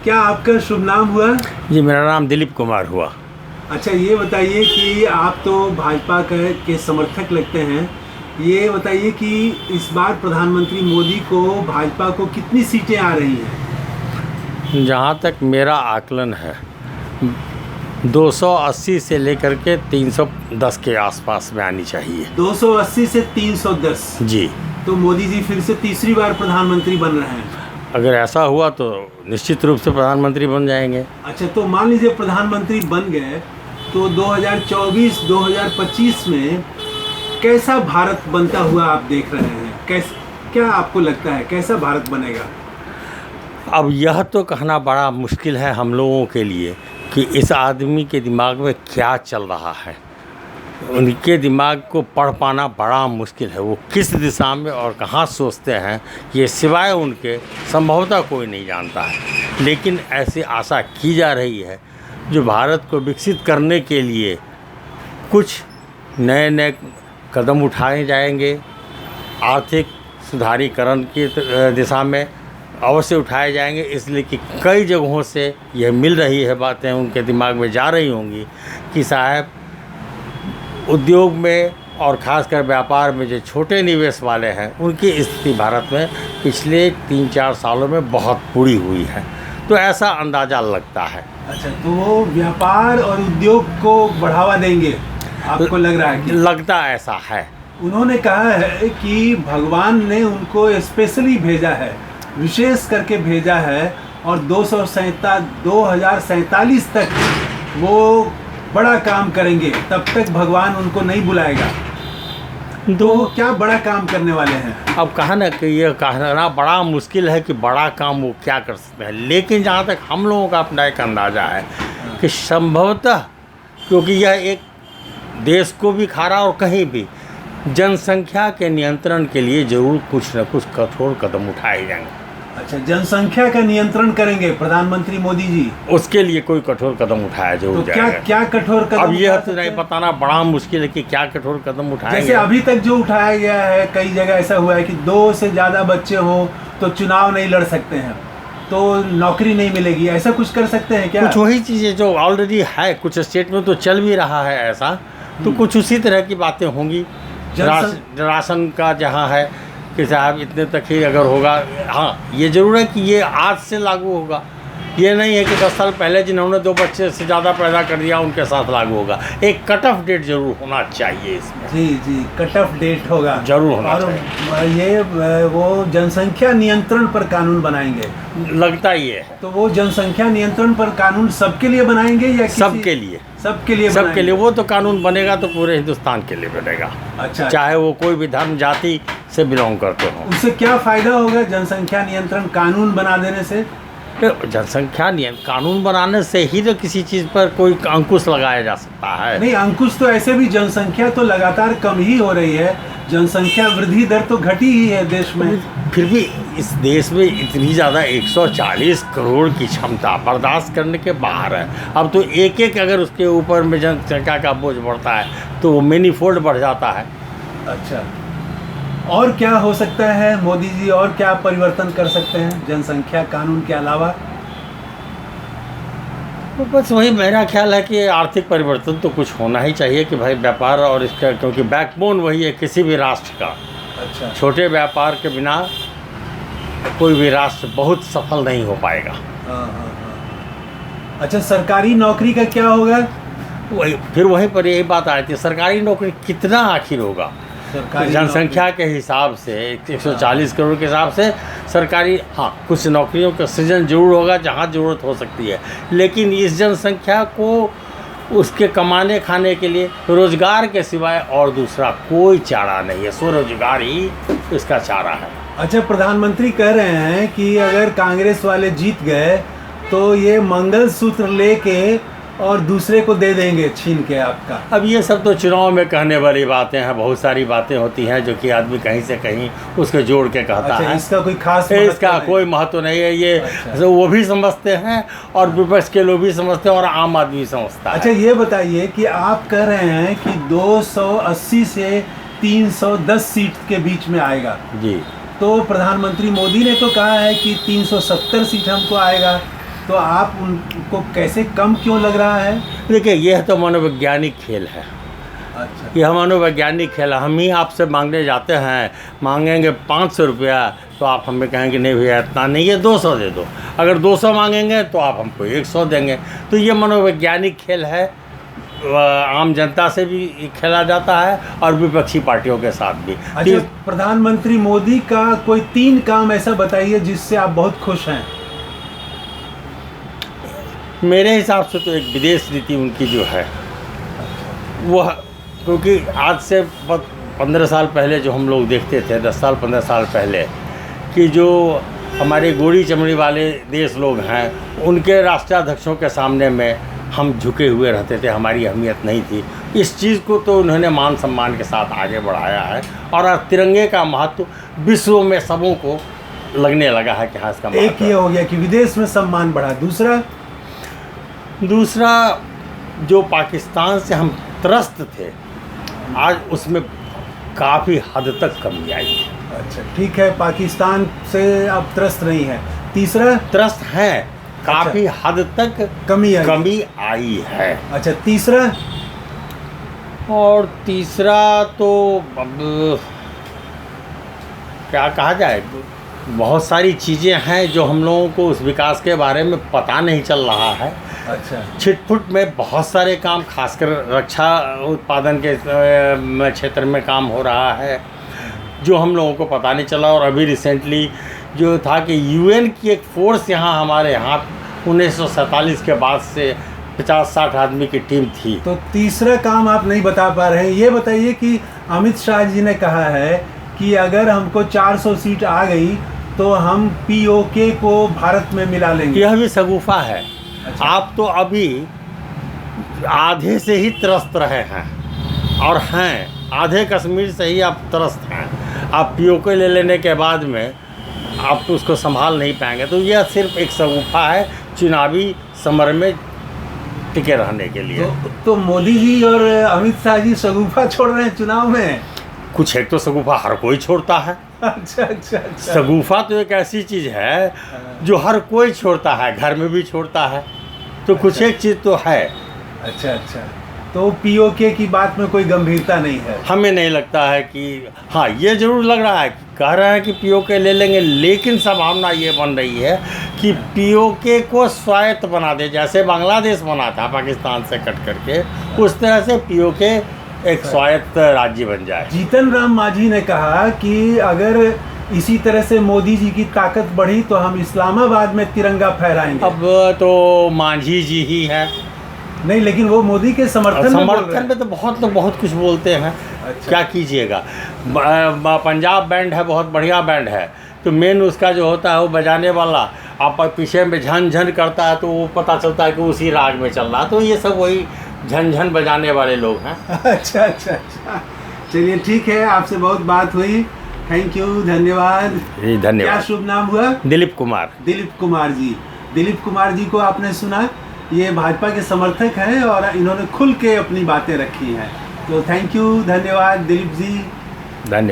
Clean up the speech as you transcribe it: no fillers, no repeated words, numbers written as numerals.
क्या आपका शुभ नाम हुआ? जी, मेरा नाम दिलीप कुमार हुआ। अच्छा, ये बताइए कि आप तो भाजपा के समर्थक लगते हैं। ये बताइए कि इस बार प्रधानमंत्री मोदी को भाजपा को कितनी सीटें आ रही हैं? जहाँ तक मेरा आकलन है 280 से लेकर के 310 के आसपास में आनी चाहिए। 280 से 310। जी। तो मोदी जी फिर से तीसरी बार प्रधानमंत्री बन रहे हैं। अगर ऐसा हुआ तो निश्चित रूप से प्रधानमंत्री बन जाएंगे। अच्छा, तो मान लीजिए प्रधानमंत्री बन गए तो 2024-2025 में कैसा भारत बनता हुआ आप देख रहे हैं? क्या आपको लगता है कैसा भारत बनेगा? अब यह तो कहना बड़ा मुश्किल है हम लोगों के लिए कि इस आदमी के दिमाग में क्या चल रहा है। उनके दिमाग को पढ़ पाना बड़ा मुश्किल है। वो किस दिशा में और कहाँ सोचते हैं ये सिवाय उनके संभवतः कोई नहीं जानता है। लेकिन ऐसी आशा की जा रही है जो भारत को विकसित करने के लिए कुछ नए नए कदम उठाए जाएंगे। आर्थिक सुधारीकरण की दिशा में अवश्य उठाए जाएंगे, इसलिए कि कई जगहों से यह मिल रही है, बातें उनके दिमाग में जा रही होंगी कि साहब उद्योग में और ख़ासकर व्यापार में जो छोटे निवेश वाले हैं उनकी स्थिति भारत में पिछले 3-4 सालों में बहुत बुरी हुई है। तो ऐसा अंदाज़ा लगता है। अच्छा, तो वो व्यापार और उद्योग को बढ़ावा देंगे आपको लग रहा है? लगता ऐसा है। उन्होंने कहा है कि भगवान ने उनको स्पेशली भेजा है, विशेष करके भेजा है और 2047 तक वो बड़ा काम करेंगे, तब तक भगवान उनको नहीं बुलाएगा। तो क्या बड़ा काम करने वाले हैं? अब कहा ना कि ये कहना बड़ा मुश्किल है कि बड़ा काम वो क्या कर सकते हैं। लेकिन जहाँ तक हम लोगों का अपना एक अंदाज़ा है कि संभवतः, क्योंकि यह एक देश को भी खारा और कहीं भी जनसंख्या के नियंत्रण के लिए ज़रूर कुछ न कुछ कठोर कदम उठाए जाएंगे। अच्छा, जनसंख्या का नियंत्रण करेंगे प्रधानमंत्री मोदी जी? उसके लिए कोई कठोर कदम उठाया जरूर तो जाएगा। क्या कठोर कदम? अब यह तो नहीं बताना बड़ा मुश्किल है कि क्या कठोर कदम उठाएंगे। जैसे अभी तक जो उठाया गया है, कई जगह ऐसा हुआ है कि 2 से ज़्यादा बच्चे हों तो चुनाव नहीं लड़ सकते हैं, तो नौकरी नहीं मिलेगी, ऐसा कुछ कर सकते हैं क्या? कुछ वही चीज़ें जो ऑलरेडी है, कुछ स्टेट में तो चल भी रहा है ऐसा, तो कुछ उसी तरह की बातें होंगी। राशन का जहाँ है कि साहब इतने तक ही अगर होगा। हाँ, ये ज़रूर है कि ये आज से लागू होगा, ये नहीं है कि 10 साल पहले जिन्होंने 2 बच्चे से ज़्यादा पैदा कर दिया उनके साथ लागू होगा। एक कट ऑफ डेट जरूर होना चाहिए इसमें। जी, कट ऑफ डेट होगा जरूर होना चाहिए। और ये वो जनसंख्या नियंत्रण पर कानून बनाएंगे, लगता ही है। तो वो जनसंख्या नियंत्रण पर कानून सबके लिए बनाएंगे या सबके लिए? सबके लिए वो तो कानून बनेगा तो पूरे हिंदुस्तान के लिए बनेगा। अच्छा, चाहे वो कोई भी धर्म जाति से बिलोंग करते हो। उससे क्या फायदा होगा जनसंख्या नियंत्रण कानून बना देने से? जनसंख्या नियंत्रण कानून बनाने से ही तो किसी चीज़ पर कोई अंकुश लगाया जा सकता है। नहीं, अंकुश तो ऐसे भी जनसंख्या तो लगातार कम ही हो रही है, जनसंख्या वृद्धि दर तो घटी ही है देश में। फिर भी इस देश में इतनी ज़्यादा 140 करोड़ की क्षमता बर्दाश्त करने के बाहर है। अब तो एक अगर उसके ऊपर में जनसंख्या का बोझ बढ़ता है तो वो मैनीफोल्ड बढ़ जाता है। अच्छा, और क्या हो सकता है मोदी जी, और क्या परिवर्तन कर सकते हैं जनसंख्या कानून के अलावा? तो बस वही मेरा ख्याल है कि आर्थिक परिवर्तन तो कुछ होना ही चाहिए कि भाई व्यापार और इसका, क्योंकि बैकबोन वही है किसी भी राष्ट्र का। अच्छा, छोटे व्यापार के बिना कोई भी राष्ट्र बहुत सफल नहीं हो पाएगा। हाँ। अच्छा, सरकारी नौकरी का क्या होगा? फिर वहीं पर यही बात आती है, सरकारी नौकरी कितना आखिर होगा? जनसंख्या के हिसाब से 140 करोड़ के हिसाब से सरकारी, हाँ, कुछ नौकरियों का सृजन जरूर होगा जहाँ ज़रूरत हो सकती है, लेकिन इस जनसंख्या को उसके कमाने खाने के लिए रोज़गार के सिवाय और दूसरा कोई चारा नहीं है। स्वरोजगार ही इसका चारा है। अच्छा, प्रधानमंत्री कह रहे हैं कि अगर कांग्रेस वाले जीत गए तो ये मंगलसूत्र लेके और दूसरे को दे देंगे छीन के आपका। अब ये सब तो चुनाव में कहने वाली बातें हैं, बहुत सारी बातें होती हैं जो कि आदमी कहीं से कहीं उसको जोड़ के कहता है। इसका कोई खास इसका कोई महत्व नहीं है। ये अच्छा, वो भी समझते हैं और विपक्ष के लोग भी समझते हैं और आम आदमी भी समझता है। अच्छा, ये बताइए कि आप कह रहे हैं कि 280 से 310 सीट के बीच में आएगा जी, तो प्रधानमंत्री मोदी ने तो कहा है कि 370 सीट हमको आएगा, तो आप उनको कैसे कम क्यों लग रहा है? देखिए, यह तो मनोवैज्ञानिक खेल है। अच्छा। यह मनोवैज्ञानिक खेल है। हम ही आपसे मांगने जाते हैं, मांगेंगे 500 रुपया, तो आप हमें कहेंगे नहीं भैया इतना नहीं है, 200 दे दो। अगर 200 मांगेंगे तो आप हमको 100 देंगे। तो ये मनोवैज्ञानिक खेल है। आम जनता से भी खेला जाता है और विपक्षी पार्टियों के साथ भी। अच्छा, प्रधानमंत्री मोदी का कोई 3 काम ऐसा बताइए जिससे आप बहुत खुश हैं। मेरे हिसाब से तो एक विदेश नीति उनकी जो है वो, क्योंकि आज से 15 साल पहले जो हम लोग देखते थे, 10 साल 15 साल पहले, कि जो हमारे गोरी चमड़ी वाले देश लोग हैं उनके राष्ट्राध्यक्षों के सामने में हम झुके हुए रहते थे, हमारी अहमियत नहीं थी। इस चीज़ को तो उन्होंने मान सम्मान के साथ आगे बढ़ाया है और अब तिरंगे का महत्व विश्व में सबों को लगने लगा है कि हाँ इसका महत्व। एक ये हो गया कि विदेश में सम्मान बढ़ा। दूसरा जो पाकिस्तान से हम त्रस्त थे, आज उसमें काफ़ी हद तक कमी आई है। अच्छा, ठीक है, पाकिस्तान से अब त्रस्त नहीं है। तीसरा? त्रस्त हैं, काफ़ी हद तक कमी आई है। अच्छा, तीसरा? और तीसरा तो अब क्या कहा जाए, बहुत सारी चीज़ें हैं जो हम लोगों को उस विकास के बारे में पता नहीं चल रहा है। अच्छा। छिटपुट में बहुत सारे काम, खासकर रक्षा उत्पादन के क्षेत्र में काम हो रहा है जो हम लोगों को पता नहीं चला। और अभी रिसेंटली जो था कि यूएन की एक फ़ोर्स यहाँ हमारे यहाँ 1947 के बाद से 50-60 आदमी की टीम थी। तो तीसरा काम आप नहीं बता पा रहे हैं। ये बताइए कि अमित शाह जी ने कहा है कि अगर हमको 400 सीट आ गई तो हम पीओके को भारत में मिला लेंगे। यह भी शगुफा है। अच्छा। आप तो अभी आधे से ही त्रस्त रहे हैं और हैं, आधे कश्मीर से ही आप त्रस्त हैं। आप पीओके ले लेने के बाद में आप तो उसको संभाल नहीं पाएंगे। तो यह सिर्फ एक शगुफा है चुनावी समर में टिके रहने के लिए। तो मोदी जी और अमित शाह जी शगुफा छोड़ रहे हैं चुनाव में। कुछ एक तो शगुफा हर कोई छोड़ता है। अच्छा अच्छा अच्छा। शगुफा तो एक ऐसी चीज़ है जो हर कोई छोड़ता है, घर में भी छोड़ता है। तो कुछ एक चीज़ तो है। अच्छा अच्छा। तो पीओके की बात में कोई गंभीरता नहीं है? हमें नहीं लगता है कि, हाँ ये ज़रूर लग रहा है कि कह रहे हैं कि पीओके ले लेंगे, लेकिन संभावना ये बन रही है कि पीओके को स्वायत्त बना दे, जैसे बांग्लादेश बना था पाकिस्तान से कट करके, उस तरह से पीओके एक स्वायत्त राज्य बन जाए। जीतन राम मांझी ने कहा कि अगर इसी तरह से मोदी जी की ताकत बढ़ी तो हम इस्लामाबाद में तिरंगा फहराएंगे। अब तो मांझी जी ही है। नहीं, लेकिन वो मोदी के समर्थन में तो बहुत कुछ बोलते हैं। अच्छा। क्या कीजिएगा, पंजाब बैंड है, बहुत बढ़िया बैंड है, तो मेन उसका जो होता है वो बजाने वाला आप पीछे में झन झन करता है तो वो पता चलता है कि उसी राग में चल रहा है। तो ये सब वही झन झन बजाने वाले लोग हैं। अच्छा अच्छा अच्छा। चलिए ठीक है, आपसे बहुत बात हुई। थैंक यू, धन्यवाद। जी धन्यवाद। क्या शुभ नाम हुआ? दिलीप कुमार। दिलीप कुमार जी। दिलीप कुमार जी को आपने सुना, ये भाजपा के समर्थक हैं और इन्होंने खुल के अपनी बातें रखी हैं। तो थैंक यू, धन्यवाद दिलीप जी। धन्यवाद।